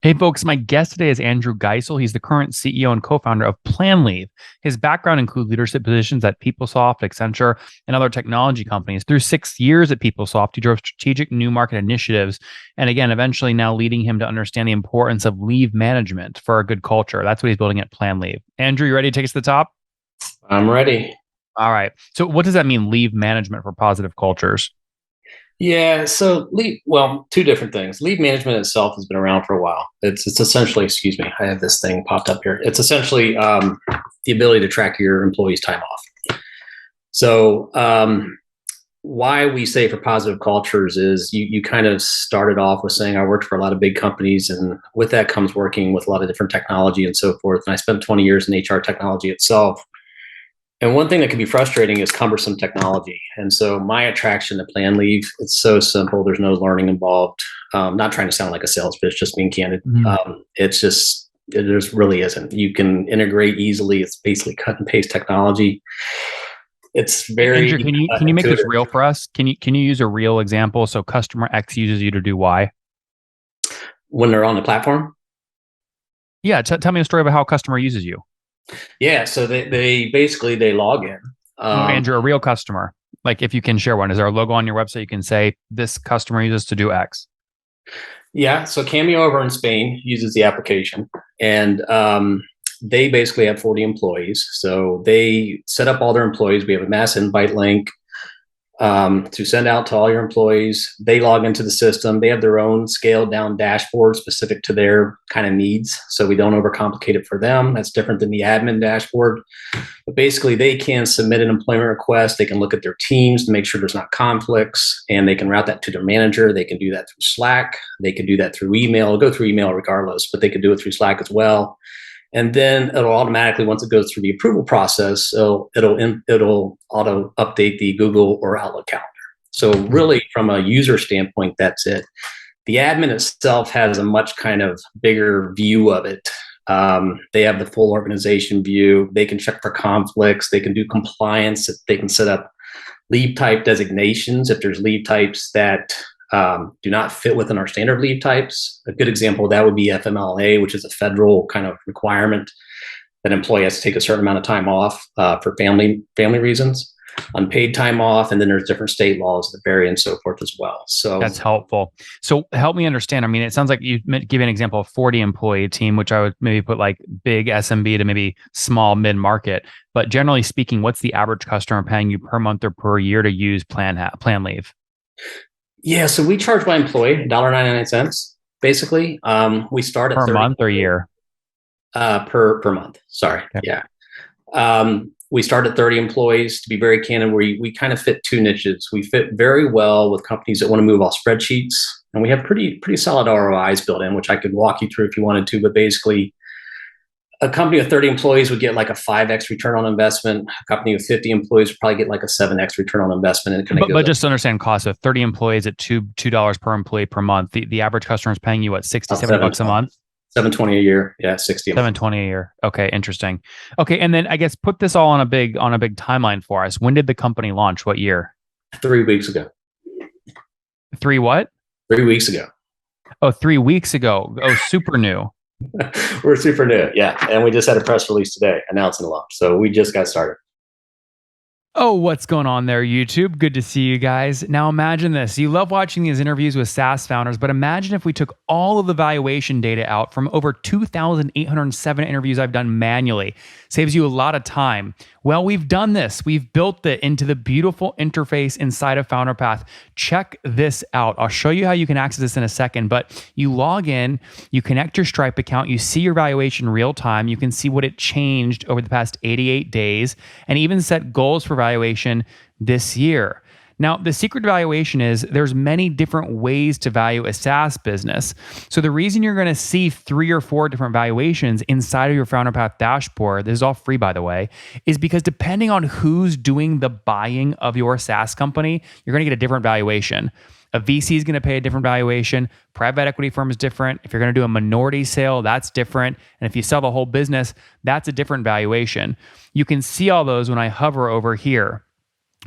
Hey, folks, my guest today is Andrew Geisel. He's the current CEO and co-founder of PlanLeave. His background includes leadership positions at PeopleSoft, Accenture, and other technology companies. Through 6 years at PeopleSoft, he drove strategic new market initiatives, and again, eventually now leading him to understand the importance of leave management for a good culture. That's what he's building at PlanLeave. Andrew, you ready to take us to the top? I'm ready. All right. So what does that mean, leave management for positive cultures? Yeah, so two different things. Leave management itself has been around for a while. It's essentially, excuse me, I have this thing popped up here. It's essentially the ability to track your employees' time off. So why we say for positive cultures is you kind of started off with saying I worked for a lot of big companies, and with that comes working with a lot of different technology and so forth. And I spent 20 years in HR technology itself. And one thing that can be frustrating is cumbersome technology. And so my attraction to PlanLeave, it's so simple. There's no learning involved. Not trying to sound like a sales pitch, just being candid. Mhm. It's just, it just really isn't. You can integrate easily. It's basically cut and paste technology. It's very Andrew, can you make this intuitive. real for us? Can you use a real example? So customer X uses you to do Y. When they're on the platform. Yeah, tell me a story about how a customer uses you. Yeah. So they basically, they log in. No, Um, Andrew, a real customer. Like if you can share one, is there a logo on your website you can say this customer uses to do X? Yeah, so Cameo over in Spain uses the application, and they basically have 40 employees. So they set up all their employees. We have a mass invite link to send out to all your employees. They log into the system. They have their own scaled down dashboard specific to their kind of needs. So we don't overcomplicate it for them. That's different than the admin dashboard. But basically, they can submit an employment request. They can look at their teams to make sure there's not conflicts, and they can route that to their manager. They can do that through Slack. They can do that through email. It'll go through email regardless, but they could do it through Slack as well. And then it'll automatically, once it goes through the approval process, it'll auto update the Google or Outlook calendar. So really, from a user standpoint, that's it. The admin itself has a much kind of bigger view of it. They have the full organization view. They can check for conflicts. They can do compliance. They can set up leave type designations if there's leave types that do not fit within our standard leave types. A good example of that would be FMLA, which is a federal kind of requirement that employee has to take a certain amount of time off for family reasons, unpaid time off, and then there's different state laws that vary and so forth as well. So That's helpful. So help me understand. I mean, it sounds like you give an example of 40 employee team, which I would maybe put like big SMB to maybe small mid market. But generally speaking, what's the average customer paying you per month or per year to use plan leave? yeah, so we charge by employee $1.99 basically. We start at Per 30 month or year? per month. Sorry. Okay. Yeah. We start at 30 employees. To be very candid, we kind of fit two niches. We fit very well with companies that want to move off spreadsheets, and we have pretty solid ROIs built in, which I could walk you through if you wanted to. But basically, a company with 30 employees would get like a 5x return on investment. A company with 50 employees would probably get like a 7x return on investment, and it kind of But goes up. just to understand cost, so 30 employees at $2 per employee per month. The average customer is paying you what, 60, About 70 bucks a 720, month? 720 a year. Yeah, 60 a month. 720 a year. Okay, interesting. Okay, and then I guess put this all on a big timeline for us. When did the company launch? What year? 3 weeks ago. Three what? 3 weeks ago. Oh, 3 weeks ago. Oh, super new. We're super new. Yeah. And we just had a press release today announcing the launch. So we just got started. Oh, what's going on there, YouTube? Good to see you guys. Now imagine this. You love watching these interviews with SaaS founders, but imagine if we took all of the valuation data out from over 2,807 interviews I've done manually. Saves you a lot of time. Well, we've done this. We've built it into the beautiful interface inside of FounderPath. Check this out. I'll show you how you can access this in a second, but you log in, you connect your Stripe account, you see your valuation real time, you can see what it changed over the past 88 days, and even set goals for valuation this year. Now, the secret to valuation is there's many different ways to value a SaaS business. So the reason you're going to see 3 or 4 different valuations inside of your FounderPath dashboard, this is all free by the way, is because depending on who's doing the buying of your SaaS company, you're going to get a different valuation. A VC is going to pay a different valuation. Private equity firm is different. If you're going to do a minority sale, that's different. And if you sell the whole business, that's a different valuation. You can see all those when I hover over here.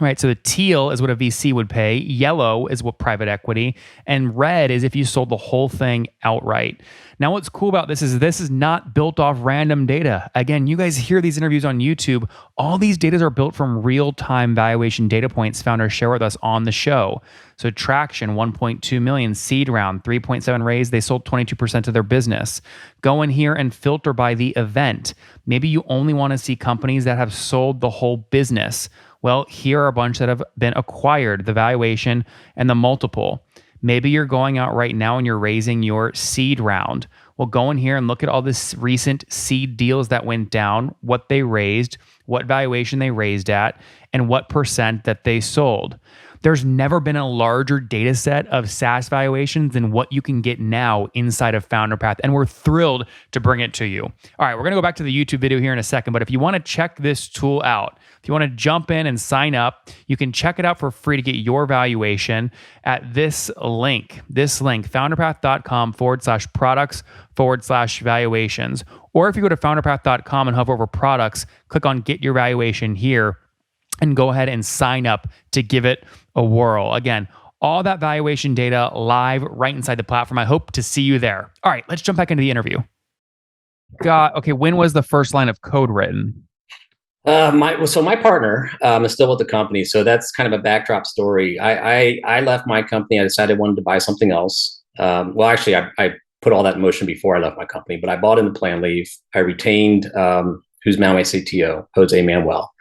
Right. So the teal is what a VC would pay, yellow is what private equity, and red is if you sold the whole thing outright. Now, what's cool about this is not built off random data. Again, you guys hear these interviews on YouTube. All these data are built from real-time valuation data points founders share with us on the show. So traction, 1.2 million, seed round, 3.7 raise, they sold 22% of their business. Go in here and filter by the event. Maybe you only want to see companies that have sold the whole business. Well, here are a bunch that have been acquired, the valuation and the multiple. Maybe you're going out right now and you're raising your seed round. Well, go in here and look at all this recent seed deals that went down, what they raised, what valuation they raised at, and what percent that they sold. There's never been a larger data set of SaaS valuations than what you can get now inside of FounderPath, and we're thrilled to bring it to you. All right, we're going to go back to the YouTube video here in a second, but if you want to check this tool out, if you want to jump in and sign up, you can check it out for free to get your valuation at this link, founderpath.com/products/valuations. Or if you go to founderpath.com and hover over products, click on get your valuation here and go ahead and sign up to give it a whirl. Again, all that valuation data live right inside the platform. I hope to see you there. All right, let's jump back into the interview. Okay, when was the first line of code written? My partner is still with the company, so that's kind of a backdrop story. I left my company. I decided I wanted to buy something else. Well, actually, I put all that in motion before I left my company, but I bought in the plan leave. I retained who's now my CTO, Jose Manuel,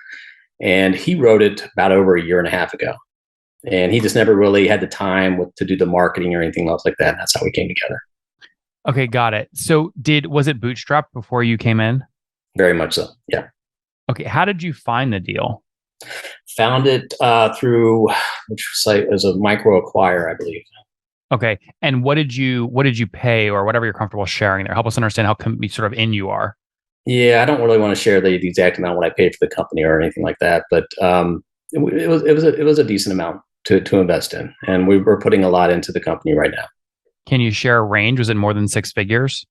and he wrote it about over a year and a half ago. And he just never really had the time to do the marketing or anything else like that. And that's how we came together. Okay, got it. So was it Bootstrapped before you came in? Very much so, yeah. Okay, how did you find the deal? Found it through, which site was a micro acquire, I believe. Okay, and what did you pay, or whatever you're comfortable sharing there? Help us understand how sort of in you are. Yeah, I don't really want to share the exact amount what I paid for the company or anything like that, but it was a decent amount to invest in, and we're putting a lot into the company right now. Can you share a range? Was it more than 6 figures?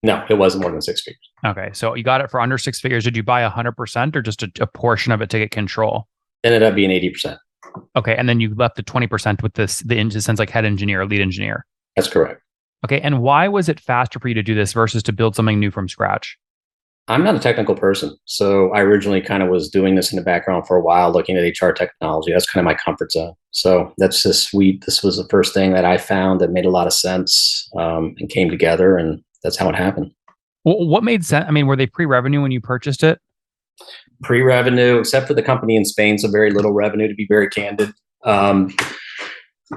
No, it wasn't more than 6 figures. Okay, so you got it for under 6 figures. Did you buy 100% or just a portion of it to get control? Ended up being 80%. Okay, and then you left the 20% with the sense like head engineer or lead engineer. That's correct. Okay, and why was it faster for you to do this versus to build something new from scratch? I'm not a technical person, so I originally kind of was doing this in the background for a while, looking at HR technology. That's kind of my comfort zone. So that's just sweet. This was the first thing that I found that made a lot of sense and came together, and that's how it happened. Well, what made sense? I mean, were they pre-revenue when you purchased it? Pre-revenue, except for the company in Spain, so very little revenue, to be very candid.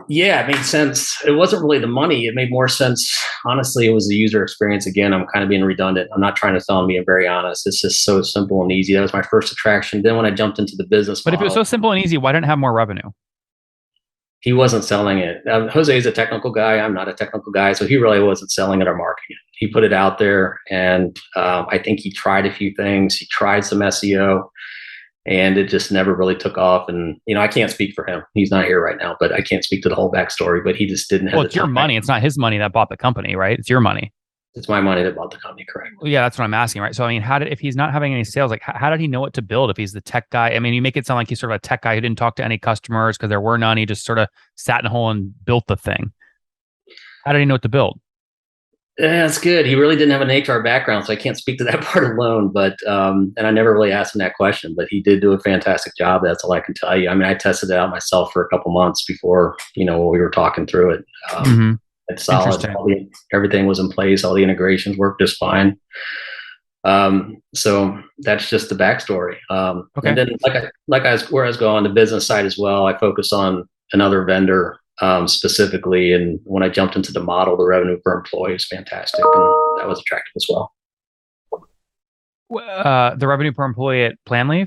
Yeah, it made sense. It wasn't really the money. It made more sense. Honestly, it was the user experience. Again, I'm kind of being redundant. I'm not trying to sound being very honest. It's just so simple and easy. That was my first attraction. Then when I jumped into the business But if it was so simple and easy, why didn't it have more revenue? He wasn't selling it. Jose is a technical guy. I'm not a technical guy. So he really wasn't selling it or marketing it. He put it out there, and I think he tried a few things. He tried some SEO, and it just never really took off. And, I can't speak for him. He's not here right now, but I can't speak to the whole backstory, but he just didn't have Well, it's your money. It's not his money that bought the company, right? It's your money. It's my money that bought the company, correct? Well, yeah, that's what I'm asking, right? So, I mean, if he's not having any sales, like, how did he know what to build if he's the tech guy? I mean, you make it sound like he's sort of a tech guy who didn't talk to any customers because there were none. He just sort of sat in a hole and built the thing. How did he know what to build? Yeah, that's good. He really didn't have an HR background, so I can't speak to that part alone. But and I never really asked him that question, but he did do a fantastic job. That's all I can tell you. I mean, I tested it out myself for a couple months before, we were talking through it. It's solid. Everything was in place. All the integrations worked just fine. So that's just the backstory. Okay. And then, where I was going on the business side as well, I focused on another vendor specifically. And when I jumped into the model, the revenue per employee is fantastic, and that was attractive as well. The revenue per employee at PlanLeave?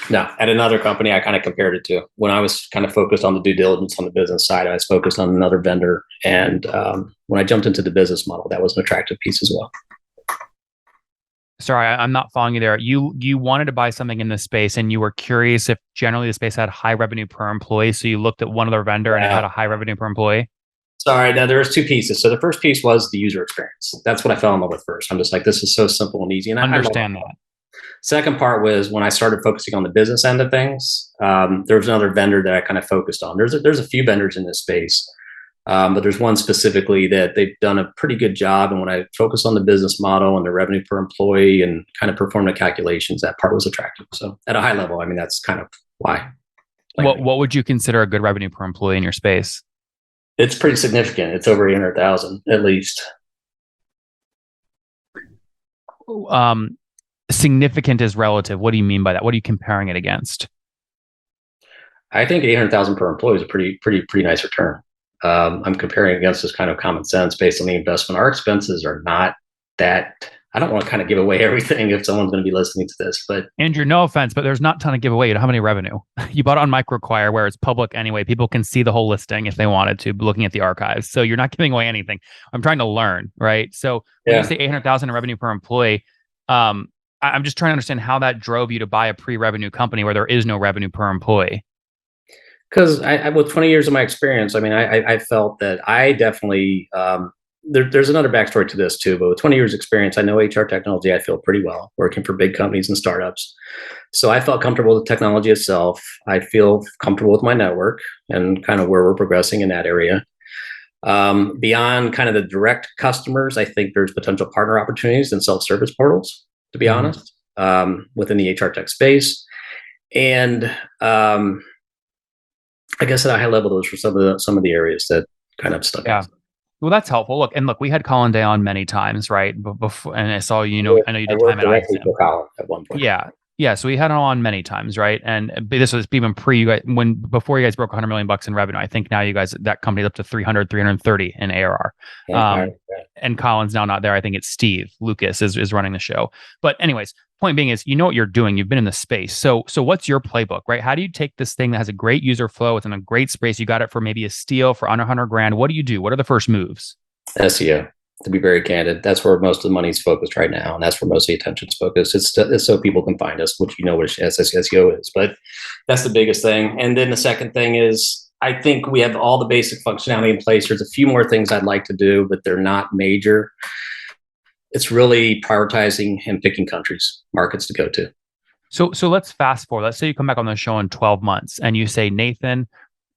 No, at another company, I kind of compared it to. When I was kind of focused on the due diligence on the business side, I was focused on another vendor. And when I jumped into the business model, that was an attractive piece as well. Sorry, I'm not following you there. You wanted to buy something in this space, and you were curious if generally the space had high revenue per employee. So you looked at one other vendor and it had a high revenue per employee. Sorry, now there was two pieces. So the first piece was the user experience. That's what I fell in love with first. I'm just like, this is so simple and easy. And I understand that. Second part was when I started focusing on the business end of things. There was another vendor that I kind of focused on. There's a few vendors in this space, but there's one specifically that they've done a pretty good job. And when I focused on the business model and the revenue per employee and kind of perform the calculations, that part was attractive. So at a high level, I mean, that's kind of why. What would you consider a good revenue per employee in your space? It's pretty significant. It's over 800,000 at least. Significant is relative. What do you mean by that? What are you comparing it against? I think 800,000 per employee is a pretty nice return. I'm comparing against this kind of common sense based on the investment. Our expenses are not that. I don't want to kind of give away everything if someone's going to be listening to this, but Andrew, no offense, but there's not a ton of giveaway. You don't have any revenue. You bought it on MicroAcquire where it's public anyway. People can see the whole listing if they wanted to, looking at the archives. So you're not giving away anything. I'm trying to learn, right? So when you say 800,000 in revenue per employee, I'm just trying to understand how that drove you to buy a pre-revenue company where there is no revenue per employee. Because with 20 years of my experience, I mean, I felt that I definitely, there's another backstory to this too, but with 20 years experience, I know HR technology, I feel pretty well working for big companies and startups. So I felt comfortable with the technology itself. I feel comfortable with my network and kind of where we're progressing in that area. Beyond kind of the direct customers, I think there's potential partner opportunities and self-service portals, to be honest, within the HR tech space. And I guess at a high level, those were some of the areas that kind of stuck out. Well, that's helpful. Look, we had Colin Day on many times, right? Before, and I saw, I know you did time at ISM. For Colin at one point. Yeah. So we had him on many times, right? And this was even you guys, before you guys broke 100 million bucks in revenue. I think now you guys, that company's up to 330 in ARR. And Colin's now not there. I think it's Steve Lucas is running the show. But anyways, point being is, you know what you're doing. You've been in the space. So what's your playbook, right? How do you take this thing that has a great user flow, it's in a great space, you got it for maybe a steal for under 100 grand. What do you do? What are the first moves? SEO, to be very candid. That's where most of the money's focused right now. And that's where most of the attention's focused. It's so people can find us, which you know what SEO is, but that's the biggest thing. And then the second thing is, I think we have all the basic functionality in place. There's a few more things I'd like to do, but they're not major. It's really prioritizing and picking countries, markets to go to. So let's fast forward. Let's say you come back on the show in 12 months and you say, Nathan,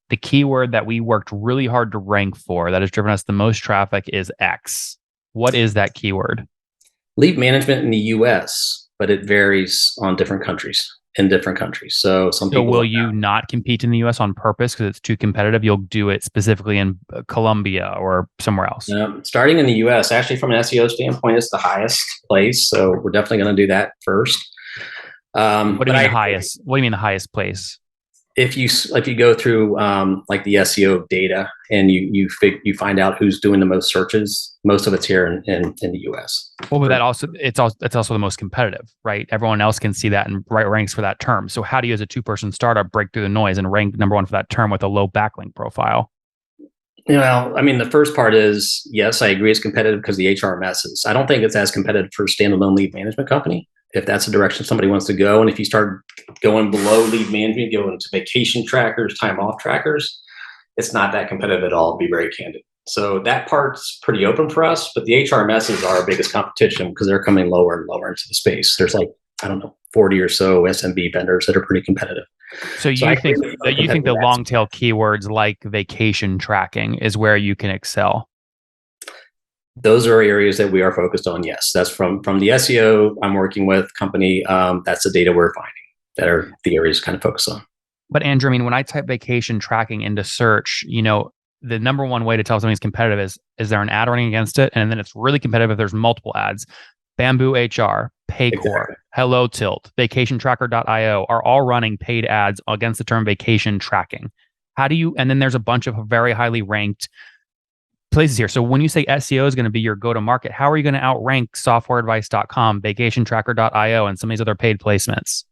the keyword that we worked really hard to rank for that has driven us the most traffic is X. What is that keyword? Leave management in the US, but it varies on different countries. So will you not compete in the US on purpose because it's too competitive? You'll do it specifically in Colombia or somewhere else? Starting in the US, actually from an SEO standpoint, it's the highest place. So we're definitely going to do that first. What do you mean the highest? What do you mean the highest place? If you go through like the SEO data and you find out who's doing the most searches, most of it's here in the US. Well, but it's also the most competitive, right? Everyone else can see that and ranks for that term. So how do you, as a 2-person startup, break through the noise and rank number one for that term with a low backlink profile? Well, I mean, the first part is, yes, I agree it's competitive because the HRMS is. I don't think it's as competitive for a standalone lead management company, if that's the direction somebody wants to go. And if you start going below lead management, go into vacation trackers, time off trackers, it's not that competitive at all, to be very candid. So that part's pretty open for us, but the HRMSs are our biggest competition because they're coming lower and lower into the space. There's 40 or so SMB vendors that are pretty competitive. So you think the long tail keywords like vacation tracking is where you can excel? Those are areas that we are focused on. Yes, that's from the SEO I'm working with company. That's the data we're finding that are the areas kind of focus on. But Andrew, I mean, when I type vacation tracking into search, the number one way to tell something's competitive is there an ad running against it? And then it's really competitive if there's multiple ads. Bamboo HR, Paycor, exactly. Hello Tilt, vacationtracker.io are all running paid ads against the term vacation tracking. And then there's a bunch of very highly ranked places here. So when you say SEO is going to be your go-to-market, how are you going to outrank softwareadvice.com, vacationtracker.io, and some of these other paid placements?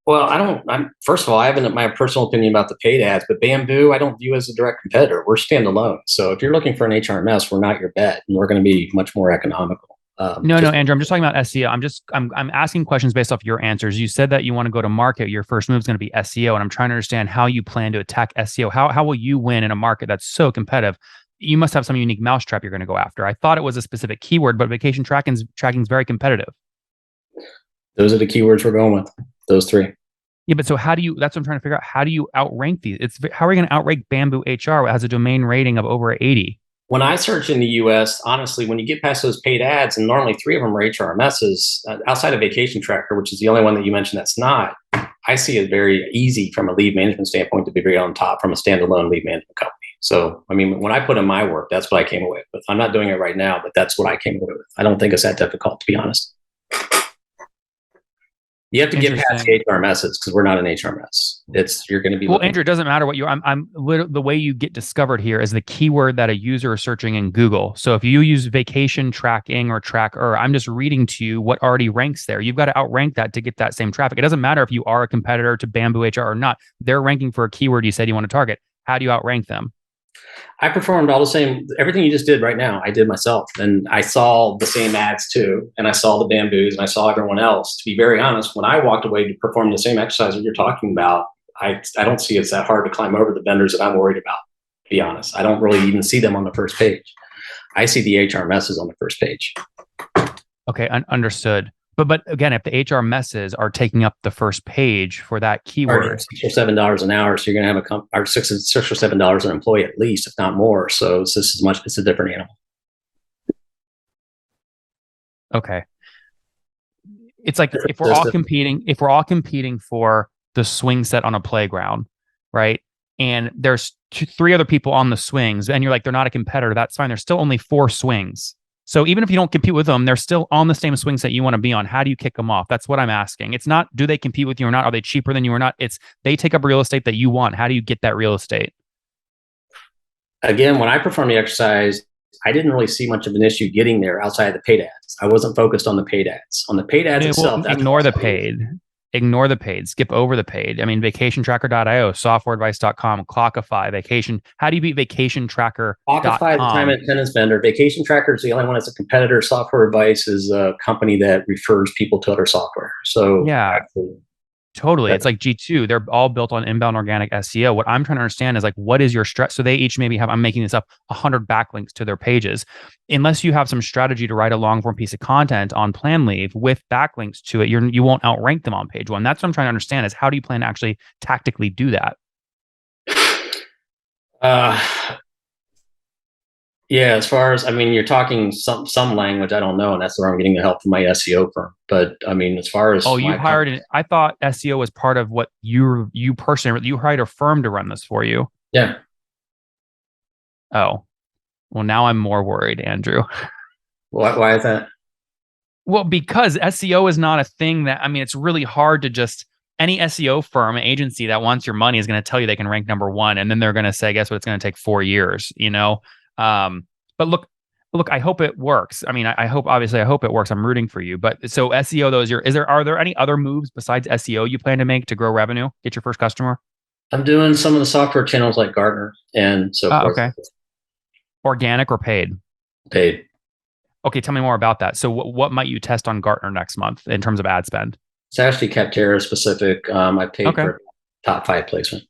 Well, first of all, I have my personal opinion about the paid ads, but Bamboo, I don't view as a direct competitor. We're standalone. So if you're looking for an HRMS, we're not your bet, and we're going to be much more economical. No, Andrew, I'm just talking about SEO. I'm asking questions based off your answers. You said that you want to go to market. Your first move is going to be SEO, and I'm trying to understand how you plan to attack SEO. How will you win in a market that's so competitive? You must have some unique mousetrap you're going to go after. I thought it was a specific keyword, but vacation tracking is very competitive. Those are the keywords we're going with. Those three. Yeah, but so how do you? That's what I'm trying to figure out. How do you outrank these? It's how are you going to outrank Bamboo HR? It has a domain rating of over 80. When I search in the US, honestly, when you get past those paid ads, and normally three of them are HRMSs, outside of Vacation Tracker, which is the only one that you mentioned that's not, I see it very easy from a lead management standpoint to be very on top from a standalone lead management company. So, I mean, when I put in my work, that's what I came away with. I'm not doing it right now, but that's what I came away with. I don't think it's that difficult, to be honest. You have to get past the HRMSs because we're not an HRMS. You're going to be well, Andrew. It doesn't matter what you. I'm the way you get discovered here is the keyword that a user is searching in Google. So if you use vacation tracking or tracker, I'm just reading to you what already ranks there. You've got to outrank that to get that same traffic. It doesn't matter if you are a competitor to Bamboo HR or not. They're ranking for a keyword you said you want to target. How do you outrank them? I performed all the same, everything you just did right now, I did myself. And I saw the same ads too. And I saw the Bamboos and I saw everyone else. To be very honest, when I walked away to perform the same exercise that you're talking about, I don't see it's that hard to climb over the vendors that I'm worried about, to be honest. I don't really even see them on the first page. I see the HRMSs on the first page. Okay, understood. But again, if the HRMSs are taking up the first page for that keyword, $6 or $7 an hour, so you're going to have or $6 or $7 an employee at least, if not more. So it's just as much. It's a different animal. Okay, it's like if we're all competing for the swing set on a playground, right? And there's three other people on the swings, and you're like, they're not a competitor. That's fine. There's still only 4 swings. So even if you don't compete with them, they're still on the same swing set you want to be on. How do you kick them off? That's what I'm asking. It's not, do they compete with you or not? Are they cheaper than you or not? It's, they take up real estate that you want. How do you get that real estate? Again, when I performed the exercise, I didn't really see much of an issue getting there outside of the paid ads. I wasn't focused on the paid ads. On the paid ads itself, ignore the paid. Ignore the paid. Skip over the paid. I mean, vacationtracker.io, softwareadvice.com, Clockify, Vacation. How do you beat vacationtracker.com? Clockify, the time and attendance vendor. Vacation Tracker is the only one that's a competitor. Software Advice is a company that refers people to other software. So yeah, totally. It's like G2. They're all built on inbound organic SEO. What I'm trying to understand is like, what is your stretch? So they each maybe have, I'm making this up, 100 backlinks to their pages. Unless you have some strategy to write a long form piece of content on plan leave with backlinks to it, you won't outrank them on page one. That's what I'm trying to understand is how do you plan to actually tactically do that? Yeah, as far as, I mean, you're talking some language I don't know, and that's where I'm getting the help from my SEO firm. But I mean, as far as you hired it, I thought SEO was part of what you personally, you hired a firm to run this for you. Yeah. Oh, well, now I'm more worried, Andrew. Why is that? Well, because SEO is not a thing that, I mean, it's really hard to just, any SEO firm, agency that wants your money is going to tell you they can rank number 1. And then they're going to say, guess what? It's going to take 4 years, you know? But look, I hope it works. I mean, I hope it works. I'm rooting for you. But so SEO, are there any other moves besides SEO you plan to make to grow revenue, get your first customer? I'm doing some of the software channels like Gartner and so forth. Okay. Organic or paid? Paid. Okay. Tell me more about that. So what might you test on Gartner next month in terms of ad spend? It's actually Capterra specific. I paid for top 5 placement.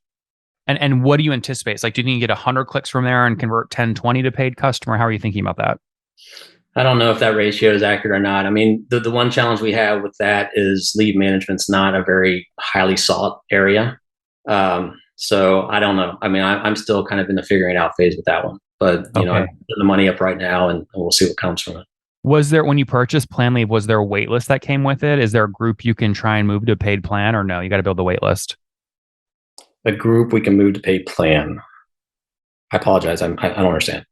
And what do you anticipate? It's like, do you think you get 100 clicks from there and convert 10, 20 to paid customer? How are you thinking about that? I don't know if that ratio is accurate or not. I mean, the one challenge we have with that is lead management's not a very highly sought area. So I don't know. I mean, I'm still kind of in the figuring out phase with that one. But, you know, I'm putting the money up right now and we'll see what comes from it. Was there, when you purchased Plan Leave, was there a wait list that came with it? Is there a group you can try and move to a paid plan, or no, you got to build the wait list? A group we can move to paid plan. I apologize. I don't understand.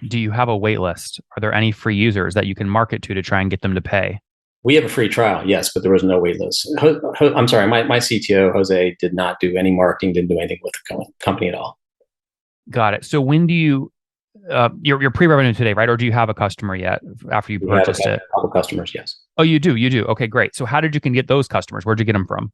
Do you have a wait list? Are there any free users that you can market to try and get them to pay? We have a free trial, yes, but there was no wait list. I'm sorry, my CTO, Jose, did not do any marketing, didn't do anything with the company at all. Got it. So when do you, you're pre-revenue today, right? Or do you have a customer yet after you purchased it? A couple customers, yes. Oh, you do? Okay, great. So how did you get those customers? Where'd you get them from?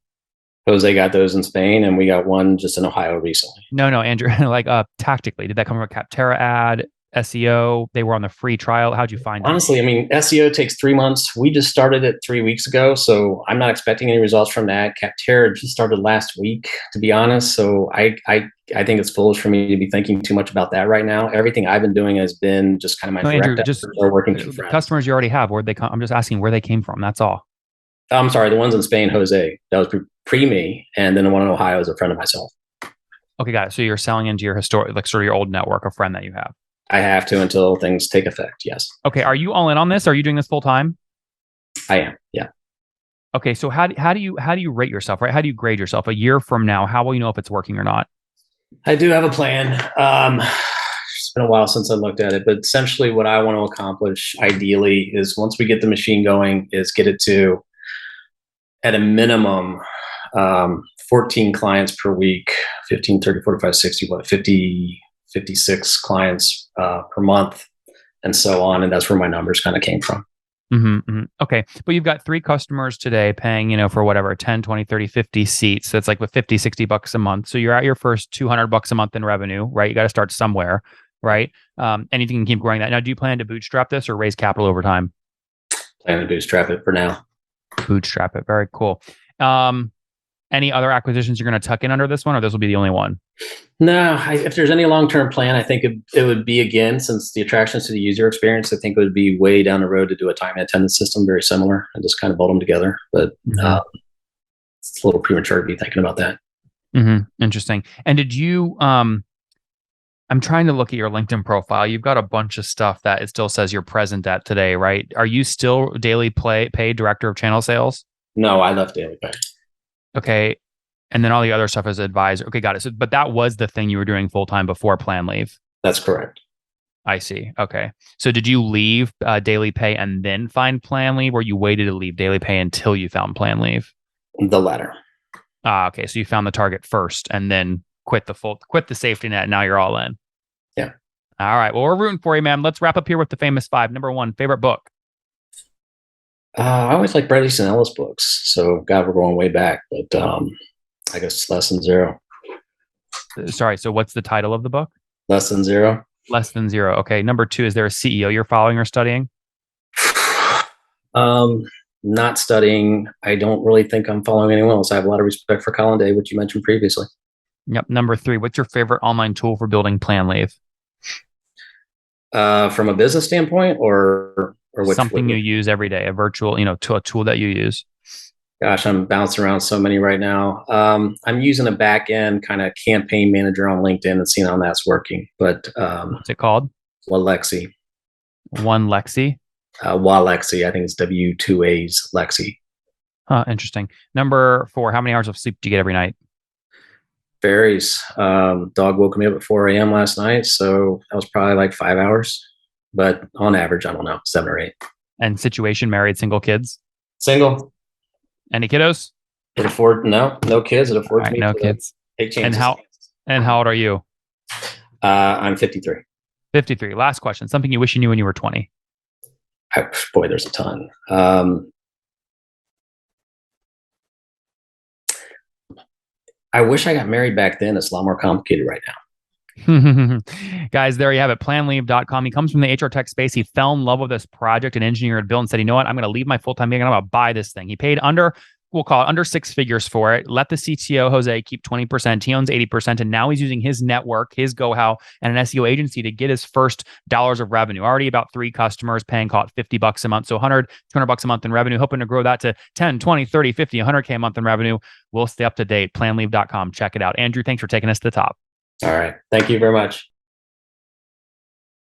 Jose got those in Spain, and we got one just in Ohio recently. No, Andrew, like tactically, did that come from a Capterra ad, SEO? They were on the free trial. How'd you find it? Honestly, I mean, SEO takes 3 months. We just started it 3 weeks ago, so I'm not expecting any results from that. Capterra just started last week, to be honest. So I think it's foolish for me to be thinking too much about that right now. Everything I've been doing has been just kind of my direct Andrew, just or working through friends. Customers you already have, where'd they come? I'm just asking where they came from. That's all. I'm sorry, the ones in Spain, Jose, that was pre me, and then the one in Ohio is a friend of myself. Okay, got it. So you're selling into your historic, like sort of your old network, a friend that you have. I have to until things take effect. Yes, Okay, are you all in on this? Are you doing this full time? I am. Yeah, Okay, so how do you rate yourself, right? How do you grade yourself a year from now? How will you know if it's working or not? I do have a plan. It's been a while since I looked at it, but essentially, what I want to accomplish ideally is once we get the machine going, is get it to at a minimum 14 clients per week, 15, 30, 45, 60, what, 50, 56 clients per month, and so on. And that's where my numbers kind of came from. Okay. But you've got three customers today paying, for whatever, 10, 20, 30, 50 seats. So it's like with 50, $60 a month. So you're at your first $200 a month in revenue, right? You got to start somewhere, right? And you can keep growing that. Now, do you plan to bootstrap this or raise capital over time? Plan to bootstrap it for now. Bootstrap it. Very cool. Any other acquisitions you're going to tuck in under this one, or this will be the only one? No, if there's any long-term plan, I think it would be, again, since the attractions to the user experience, I think it would be way down the road to do a time and attendance system very similar and just kind of bolt them together. But it's a little premature to be thinking about that. Interesting. And did you, I'm trying to look at your LinkedIn profile. You've got a bunch of stuff that it still says you're present at today, right? Are you still daily paid director of channel sales? No, I left Daily Pay. Okay. And then all the other stuff as advisor. Okay, got it. So, but that was the thing you were doing full time before plan leave. That's correct. I see. Okay. So did you leave daily pay and then find plan leave, or you waited to leave daily pay until you found plan leave? The latter. Okay. So you found the target first and then quit the safety net. And now you're all in. Yeah. All right. Well, we're rooting for you, man. Let's wrap up here with the famous five. Number one, favorite book. I always like Bret Easton Ellis books. So, God, we're going way back, but I guess Less Than Zero. Sorry. So what's the title of the book? Less Than Zero. Less Than Zero. Okay. Number two, is there a CEO you're following or studying? Not studying. I don't really think I'm following anyone else. I have a lot of respect for Colin Day, which you mentioned previously. Yep. Number three, what's your favorite online tool for building plan leave? From a business standpoint, or something you use every day, a virtual, to a tool that you use. Gosh, I'm bouncing around so many right now. I'm using a back end kind of campaign manager on LinkedIn and seeing how that's working. But what's it called? Walexi. One Lexi. Walexi. I think it's W2A's Lexi. Interesting. Number four, how many hours of sleep do you get every night? Varies. Dog woke me up at 4 a.m. last night, so that was probably like 5 hours. But on average, I don't know, 7 or 8. And situation, married, single, kids? Single. Any kiddos? No kids. It affords me no kids. Take chances. And how old are you? I'm 53. 53. Last question. Something you wish you knew when you were 20. Boy, there's a ton. I wish I got married back then. It's a lot more complicated right now. Guys, there you have it. Planleave.com. He comes from the HR tech space. He fell in love with this project and engineered build and said, you know what? I'm going to leave my full-time gig and I'm going to buy this thing. He paid we'll call it under 6 figures for it. Let the CTO, Jose, keep 20%. He owns 80%. And now he's using his network, his go-how, and an SEO agency to get his first dollars of revenue. Already about 3 customers paying, call it $50 a month. So 100, $200 a month in revenue, hoping to grow that to 10, 20, 30, 50, 100K a month in revenue. We'll stay up to date. Planleave.com. Check it out. Andrew, thanks for taking us to the top. All right. Thank you very much.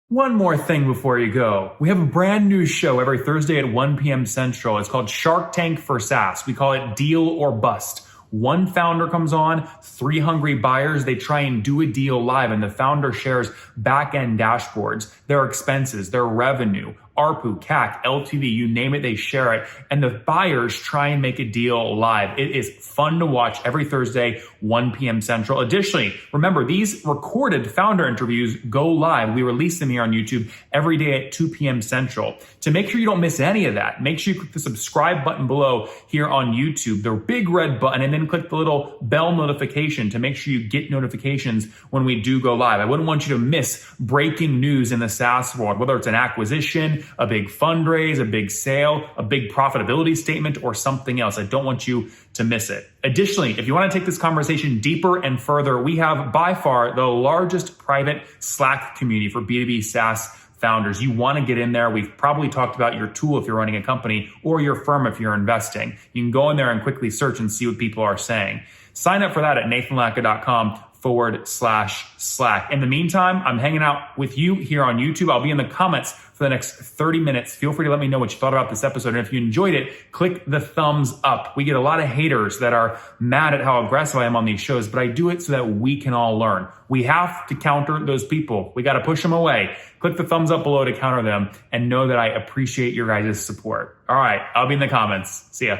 One more thing before you go. We have a brand new show every Thursday at 1 p.m. Central. It's called Shark Tank for SaaS. We call it Deal or Bust. One founder comes on, 3 hungry buyers. They try and do a deal live, and the founder shares back-end dashboards, their expenses, their revenue, ARPU, CAC, LTV, you name it, they share it. And the buyers try and make a deal live. It is fun to watch every Thursday, 1 p.m. Central. Additionally, remember, these recorded founder interviews go live. We release them here on YouTube every day at 2 p.m. Central. To make sure you don't miss any of that, make sure you click the subscribe button below here on YouTube, the big red button, and then click the little bell notification to make sure you get notifications when we do go live. I wouldn't want you to miss breaking news in the SaaS world, whether it's an acquisition, a big fundraise, a big sale, a big profitability statement, or something else. I don't want you to miss it. Additionally, if you want to take this conversation deeper and further, we have by far the largest private Slack community for B2B SaaS founders. You want to get in there. We've probably talked about your tool if you're running a company, or your firm if you're investing. You can go in there and quickly search and see what people are saying. Sign up for that at nathanlatka.com/Slack. In the meantime, I'm hanging out with you here on YouTube. I'll be in the comments for the next 30 minutes. Feel free to let me know what you thought about this episode. And if you enjoyed it, click the thumbs up. We get a lot of haters that are mad at how aggressive I am on these shows, but I do it so that we can all learn. We have to counter those people. We got to push them away. Click the thumbs up below to counter them, and know that I appreciate your guys' support. All right, I'll be in the comments. See ya.